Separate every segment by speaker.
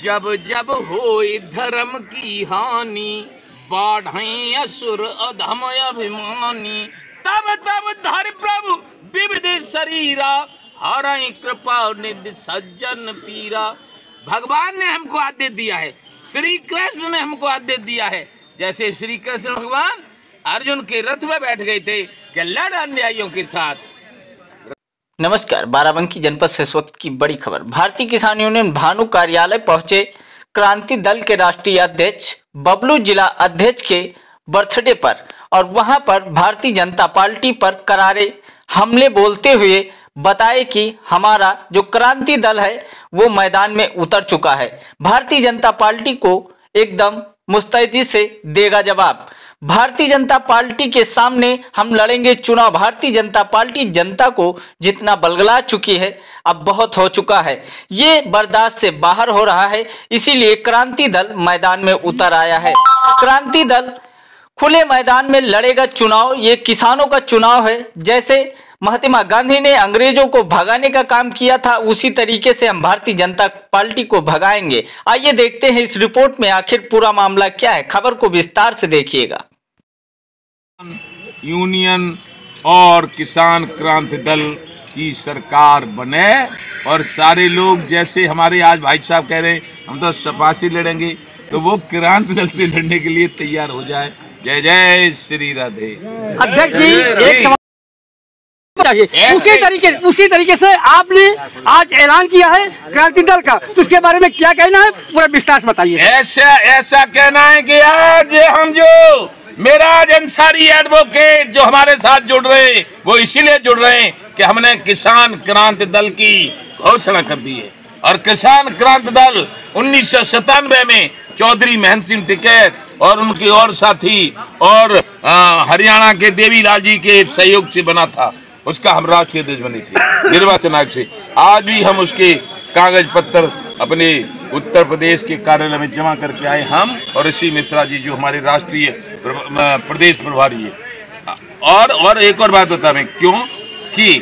Speaker 1: जब जब होए धर्म की हानि, बाढ़ें असुर अधम अभिमानी, तब तब धर प्रभु विविध शरीरा, हरई कृपा निधि सज्जन पीरा। भगवान ने हमको आदेश दिया है, श्री कृष्ण ने हमको आदेश दिया है। जैसे श्री कृष्ण भगवान अर्जुन के रथ में बैठ गए थे कि लड़ अन्यायियों के साथ।
Speaker 2: नमस्कार, बाराबंकी जनपद से इस वक्त की बड़ी खबर। भारतीय किसान यूनियन भानु कार्यालय पहुंचे क्रांति दल के राष्ट्रीय अध्यक्ष बबलू जिला अध्यक्ष के बर्थडे पर और वहां पर भारतीय जनता पार्टी पर करारे हमले बोलते हुए बताए कि हमारा जो क्रांति दल है वो मैदान में उतर चुका है। भारतीय जनता पार्टी को एकदम मुस्तैदी से देगा जवाब। भारतीय जनता पार्टी के सामने हम लड़ेंगे चुनाव। भारतीय जनता पार्टी जनता को जितना बलगला चुकी है अब बहुत हो चुका है, ये बर्दाश्त से बाहर हो रहा है, इसीलिए क्रांति दल मैदान में उतर आया है। क्रांति दल खुले मैदान में लड़ेगा चुनाव। ये किसानों का चुनाव है। जैसे महात्मा गांधी ने अंग्रेजों को भगाने का काम किया था, उसी तरीके से हम भारतीय जनता पार्टी को भगाएंगे। आइए देखते हैं इस रिपोर्ट में आखिर पूरा मामला क्या है। खबर को विस्तार से देखिएगा।
Speaker 1: यूनियन और किसान क्रांति दल की सरकार बने और सारे लोग जैसे हमारे आज भाई साहब कह रहे हैं हम तो सपा से लड़ेंगे, तो वो क्रांति दल से लड़ने के लिए तैयार हो जाए। जय जय श्री राधे।
Speaker 3: अध्यक्ष जी, एक उसी तरीके से आपने आज ऐलान किया है क्रांति दल का, तो उसके बारे में क्या कहना है, पूरा विस्तार से बताइए।
Speaker 1: ऐसा कहना है कि आज हम जो मेराज अंसारी एडवोकेट जो हमारे साथ जुड़ रहे हैं वो इसीलिए जुड़ रहे हैं कि हमने किसान क्रांति दल की घोषणा कर दी है। और किसान क्रांति दल 1997 में चौधरी महंत सिंह टिकैत और उनके और साथी और हरियाणा के देवीलाल जी के सहयोग से बना था। उसका हम राष्ट्रीय अध्यक्ष बने थे निर्वाचन आयोग से। आज भी हम उसके कागज पत्र अपने उत्तर प्रदेश के कार्यालय में जमा करके आए, हम और ऋषि मिश्रा जी जो हमारे राष्ट्रीय प्रदेश प्रभारी है। और एक और बात बता मैं क्यों कि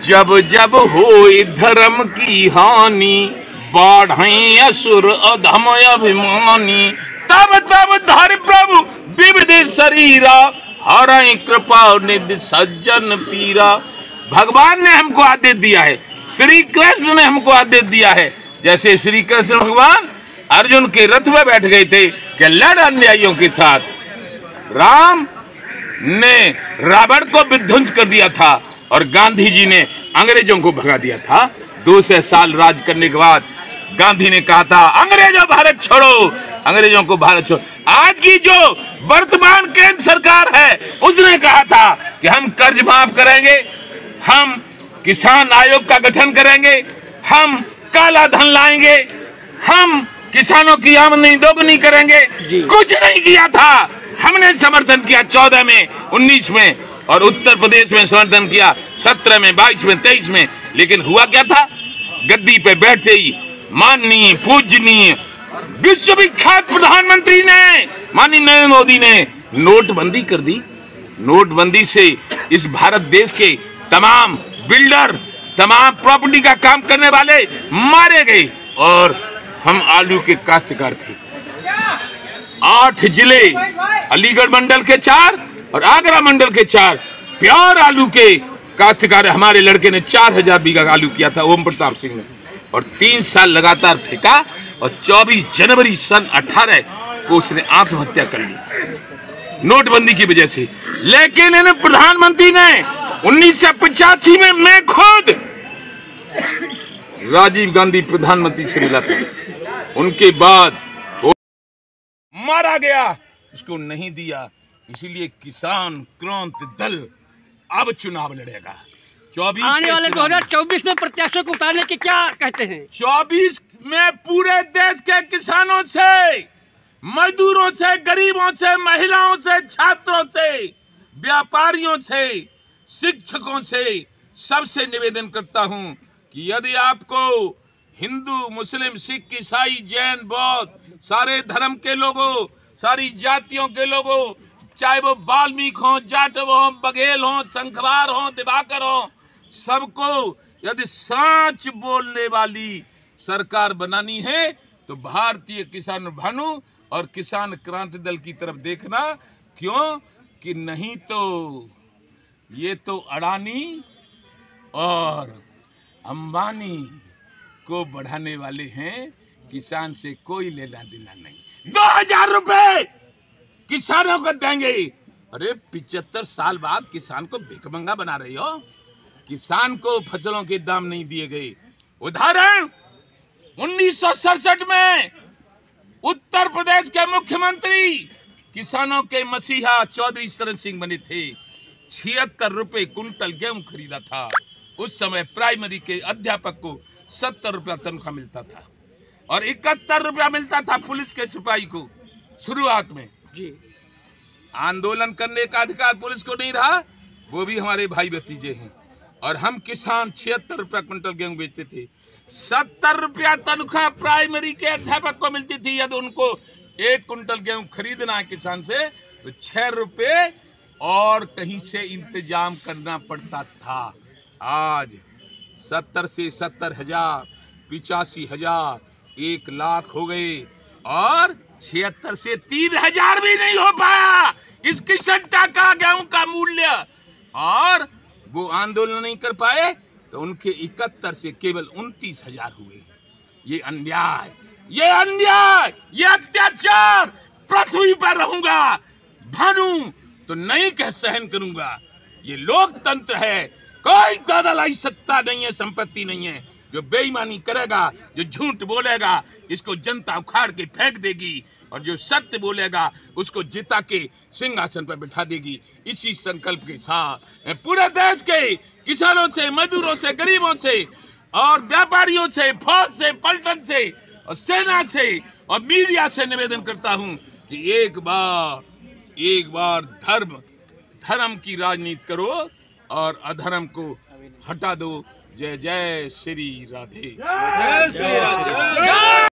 Speaker 1: जब जब होए धर्म की हानि, बाढ़ें असुर अधम अभिमानी, तब तब धर प्रभु विविध शरीरा, हरई कृपा निधि सज्जन पीरा। भगवान ने हमको आदेश दिया है, श्री कृष्ण ने हमको आदेश दिया है। जैसे श्री कृष्ण भगवान अर्जुन के रथ में बैठ गए थे कि लड़ अन्यायियों के साथ। राम ने रावण को विध्वंस कर दिया था और गांधी जी ने अंग्रेजों को भगा दिया था। 200 साल राज करने के बाद गांधी ने कहा था अंग्रेजों भारत छोड़ो, अंग्रेजों को भारत छोड़ो। आज की जो वर्तमान केंद्र सरकार है उसने कहा था कि हम कर्ज माफ करेंगे, हम किसान आयोग का गठन करेंगे, हम काला धन लाएंगे, हम किसानों की आमदनी दोगुनी करेंगे। कुछ नहीं किया था। हमने समर्थन किया 14 में, 19 में और उत्तर प्रदेश में समर्थन किया 17 में, 22 में, 23 में। लेकिन हुआ क्या था? गद्दी पे बैठते ही माननीय पूजनीय विश्वविख्यात प्रधानमंत्री ने माननीय नरेंद्र मोदी ने नोटबंदी कर दी। नोटबंदी से इस भारत देश के तमाम बिल्डर, तमाम प्रॉपर्टी का काम करने वाले मारे गए और हम आलू के काश्तकार थे। 8 जिले, अलीगढ़ मंडल के 4 और आगरा मंडल के 4 प्योर आलू के काश्तकार। हमारे लड़के ने 4000 बीघा आलू किया था, ओम प्रताप सिंह ने, और 3 साल लगातार फेंका और 24 जनवरी सन 18 को उसने आत्महत्या कर ली नोटबंदी की वजह से। लेकिन इन प्रधानमंत्री ने 1985 में मैं खुद राजीव गांधी प्रधानमंत्री से मिला था, उनके बाद वो मारा गया, उसको नहीं दिया। इसीलिए किसान क्रांति दल अब चुनाव लड़ेगा। 24
Speaker 3: आने वाले 2024 में प्रत्याशियों को उतारने के क्या कहते हैं?
Speaker 1: 24 में पूरे देश के किसानों से, मजदूरों से, गरीबों से, महिलाओं से, छात्रों से, व्यापारियों से, शिक्षकों से, सबसे निवेदन करता हूं कि यदि आपको हिंदू, मुस्लिम, सिख, ईसाई, जैन, बौद्ध, सारे धर्म के लोगों, सारी जातियों के लोगों, चाहे वो वाल्मीकि हो, जाटव हो, बघेल हो, संखवार हो, दिवाकर हो, सबको यदि सच बोलने वाली सरकार बनानी है तो भारतीय किसान भानु और किसान क्रांति दल की तरफ देखना। क्यों कि नहीं तो ये तो अडानी और अंबानी को बढ़ाने वाले हैं, किसान से कोई लेना देना नहीं। 2000 रुपए किसानों को देंगे। अरे 75 साल बाद किसान को भिखमंगा बना रही हो। किसान को फसलों के दाम नहीं दिए गए। उदाहरण 1967 में उत्तर प्रदेश के मुख्यमंत्री किसानों के मसीहा चौधरी शरण सिंह बने थे। 76 रुपए कुंटल गेहूं खरीदा था। उस समय प्राइमरी के अध्यापक को 70 रुपया तनख्वाह मिलता था और 71 रुपया मिलता था पुलिस के सिपाही को शुरुआत में।
Speaker 3: जी
Speaker 1: आंदोलन करने का अधिकार पुलिस को नहीं रहा, वो भी हमारे भाई भतीजे हैं। और हम किसान 76 रुपया कुंटल गेहूं बेचते थे। 70 रुपया तनख्वाह प्राइमरी के अध्यापक को मिलती थी। यदि उनको 1 कुंटल गेहूं खरीदना है किसान से तो 6 रुपये और कहीं से इंतजाम करना पड़ता था। आज 70 से 70,000, 85,000, 1 लाख हो गए और 76 से 3,000 भी नहीं हो पाया इस किसान का गेहूं का मूल्य। और वो आंदोलन नहीं कर पाए तो उनके 71 से केवल 29,000 हुए। ये अन्याय, ये अन्याय, ये अत्याचार पृथ्वी पर रहूंगा भानु तो नहीं कह सहन करूंगा। ये लोकतंत्र है, कोई दलाली सत्ता नहीं है, संपत्ति नहीं है। जो बेईमानी करेगा, जो झूठ बोलेगा, इसको जनता उखाड़ के फेंक देगी और जो सत्य बोलेगा उसको जिता के सिंहासन पर बिठा देगी। इसी संकल्प के साथ पूरे देश के किसानों से, मजदूरों से, गरीबों से और व्यापारियों से, फौज से, पलटन से और सेना से और मीडिया से निवेदन करता हूं कि एक बार धर्म की राजनीति करो और अधर्म को हटा दो। जय जय श्री राधे।